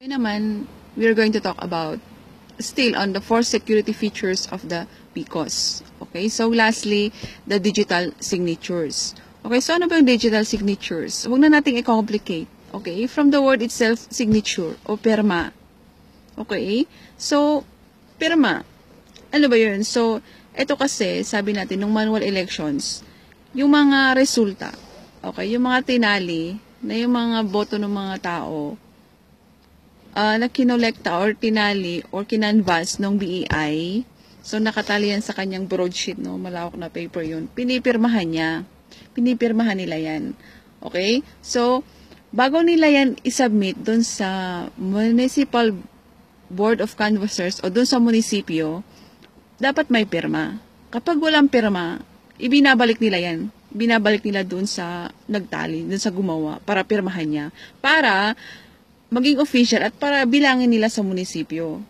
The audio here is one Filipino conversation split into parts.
Ngayon naman, we're going to talk about still on the 4 security features of the PCOS. Okay, so lastly, the digital signatures. Okay, so ano ba yung digital signatures? Huwag na nating i-complicate. Okay, from the word itself, signature o perma. Okay, so perma. Ano ba yun? So, ito kasi, sabi natin, nung manual elections, yung mga resulta, okay, yung mga tinali, na yung mga boto ng mga tao, na kinolekta or tinali or kinanvas ng BEI, so nakatali yan sa kanyang broadsheet, no, malawak na paper yun, pinipirmahan niya. Pinipirmahan nila yan. Okay? So, bago nila yan isubmit dun sa Municipal Board of Canvassers o dun sa munisipyo, dapat may pirma. Kapag walang pirma, ibinabalik nila yan. Binabalik nila dun sa nagtali, dun sa gumawa, para pirmahan niya. Para maging official at para bilangin nila sa munisipyo.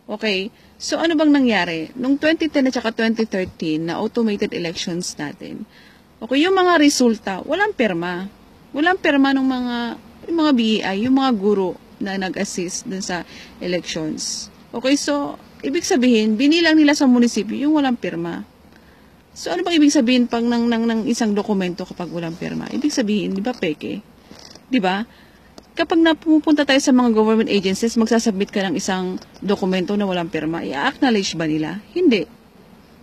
Okay? So, ano bang nangyari? Noong 2010 at saka 2013 na automated elections natin, okay, yung mga resulta, walang pirma. Walang pirma ng yung mga BEI, yung mga guro na nag-assist dun sa elections. Okay, so, ibig sabihin, binilang nila sa munisipyo yung walang pirma. So, ano bang ibig sabihin pang ng isang dokumento kapag walang pirma? Ibig sabihin, di ba, peke? Di ba? Kapag napupunta tayo sa mga government agencies, magsasubmit ka ng isang dokumento na walang pirma, i-acknowledge ba nila? Hindi.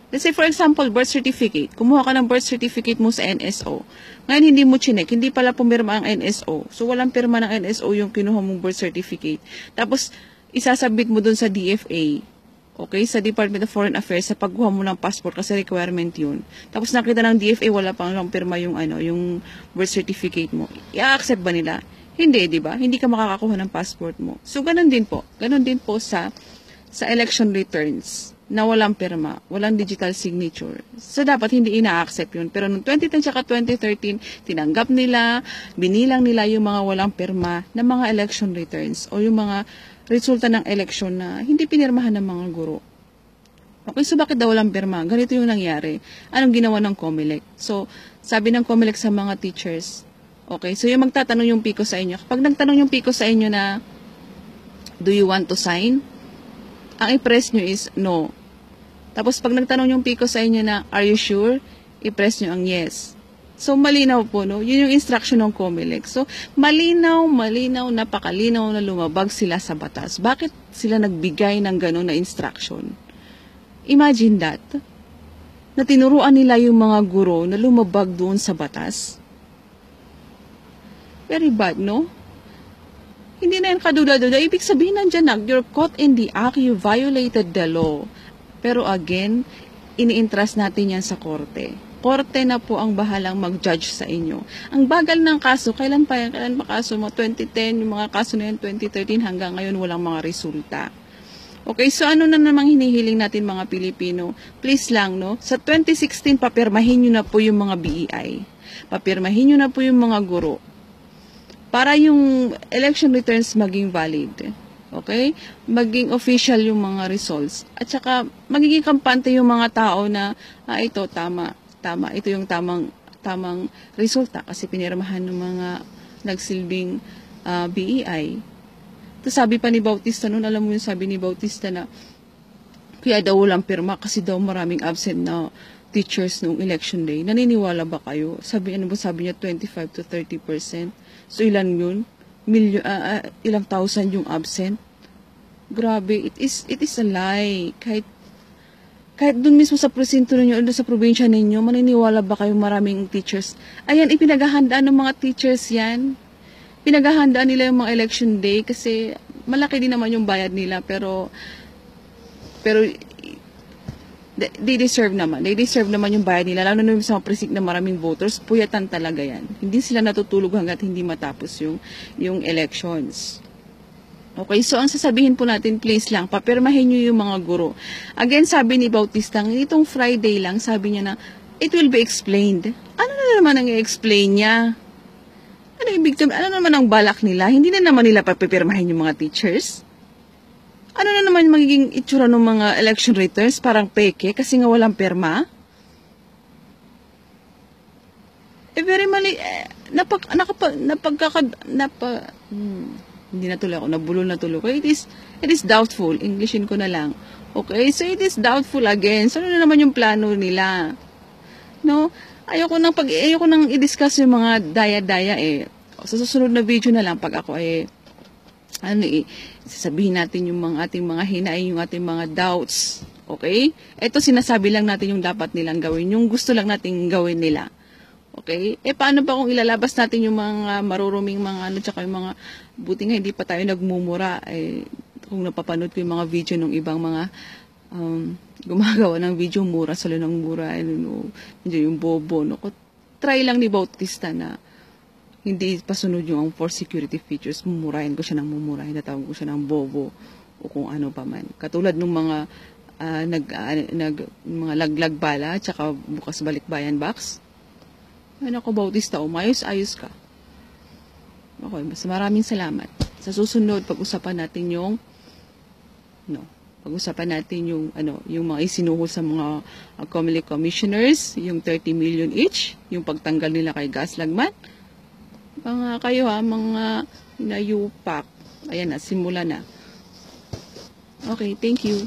Let's say, for example, birth certificate. Kumuha ka ng birth certificate mo sa NSO. Ngayon, hindi mo chinek. Hindi pala pumirma ang NSO. So, walang pirma ng NSO yung kinuha mong birth certificate. Tapos, isasubmit mo dun sa DFA. Okay? Sa Department of Foreign Affairs sa pagkuha mo ng passport kasi requirement yun. Tapos, nakita ng DFA, wala pang lang pirma yung birth certificate mo. I-accept ba nila? Hindi, di ba? Hindi ka makakakuha ng passport mo. So, ganun din po. Ganun din po sa election returns na walang pirma, walang digital signature. So, dapat hindi ina-accept yun. Pero noong 2010 at 2013, tinanggap nila, binilang nila yung mga walang pirma na mga election returns o yung mga resulta ng election na hindi pinirmahan ng mga guro. Okay, so bakit daw walang pirma? Ganito yung nangyari. Anong ginawa ng COMELEC? So, sabi ng COMELEC sa mga teachers, okay, so yung magtatanong yung PICO sa inyo, kapag nagtanong yung PICO sa inyo na, do you want to sign? Ang i-press nyo is no. Tapos pag nagtanong yung PICO sa inyo na, are you sure? I-press nyo ang yes. So, malinaw po, no? Yun yung instruction ng COMELEC. So, malinaw, napakalinaw na lumabag sila sa batas. Bakit sila nagbigay ng gano'n na instruction? Imagine that. Na tinuruan nila yung mga guro na lumabag doon sa batas. Very bad, no? Hindi na yan kaduda-duda. Ibig sabihin nandyan na, you're caught in the act, you violated the law. Pero again, ini-entrust natin yan sa korte. Korte na po ang bahalang mag-judge sa inyo. Ang bagal ng kaso, kailan pa yan? Kailan pa kaso mo? 2010, yung mga kaso na yan, 2013, hanggang ngayon walang mga resulta. Okay, so ano na namang hinihiling natin mga Pilipino? Please lang, no? Sa 2016, papirmahin nyo na po yung mga BEI. Papirmahin nyo na po yung mga guro. Para yung election returns maging valid. Okay? Maging official yung mga results. At saka, magiging kampante yung mga tao na, ito, tama. Ito yung tamang resulta kasi pinirmahan ng mga nagsilbing BEI. Tapos sabi pa ni Bautista noon, alam mo yung sabi ni Bautista na, kaya daw walang pirma kasi daw maraming absent na teachers noong election day. Naniniwala ba kayo? Sabi niya 25 to 30%. So, ilan yun? Ilang thousand yung absent? Grabe, it is a lie. Kahit dun mismo sa presinto ninyo, doon sa probinsya ninyo, maniniwala ba kayo maraming teachers? Ayan, ipinaghahandaan ng mga teachers yan. Pinaghahandaan nila yung mga election day kasi malaki din naman yung bayad nila, pero they deserve naman. They deserve naman yung bayad nila. Lalo na sa mga precinct na maraming voters, puyatan talaga yan. Hindi sila natutulog hanggat hindi matapos yung elections. Okay, so ang sasabihin po natin, please lang, papirmahin nyo yung mga guro. Again, sabi ni Bautista, itong Friday lang, sabi niya na, it will be explained. Ano na naman ang i-explain niya? Ano naman ang balak nila? Hindi na naman nila papipirmahin yung mga teachers? Ano na naman magiging itsura ng mga election returns? Parang peke kasi nga walang pirma? Very mali. Hindi na tuloy ako, nabulol na tuloy ko. It is doubtful. Englishin ko na lang. Okay, so it is doubtful again. So, ano na naman yung plano nila? No? Ayoko nang i-discuss yung mga daya-daya eh. Sa susunod na video na lang, pag ako sasabihin natin yung ating mga hinaing, yung ating mga doubts. Okay? Ito sinasabi lang natin yung dapat nilang gawin, yung gusto lang nating gawin nila. Okay? Paano ba kung ilalabas natin yung mga maruruming mga tsaka yung mga, buti nga hindi pa tayo nagmumura. Kung napapanood ko yung mga video ng ibang mga gumagawa ng video mura, salo ng mura, yung bobo, no? Try lang ni Bautista na hindi pasunod yung 4 security features, mumurahin ko siya ng mumurahin, natawag ko siya ng bobo, o kung ano pa man. Katulad ng mga mga laglag bala, tsaka bukas balikbayan box. Ay nako, Bautista, umayos-ayos ka. Okay, mas maraming salamat. Sa susunod, pag-usapan natin yung yung mga isinuhol sa mga COMELEC commissioners, yung 30 million each, yung pagtanggal nila kay Gas Lagman. Mga kayo mga nayupak. Ayan na, simula na. Okay, thank you.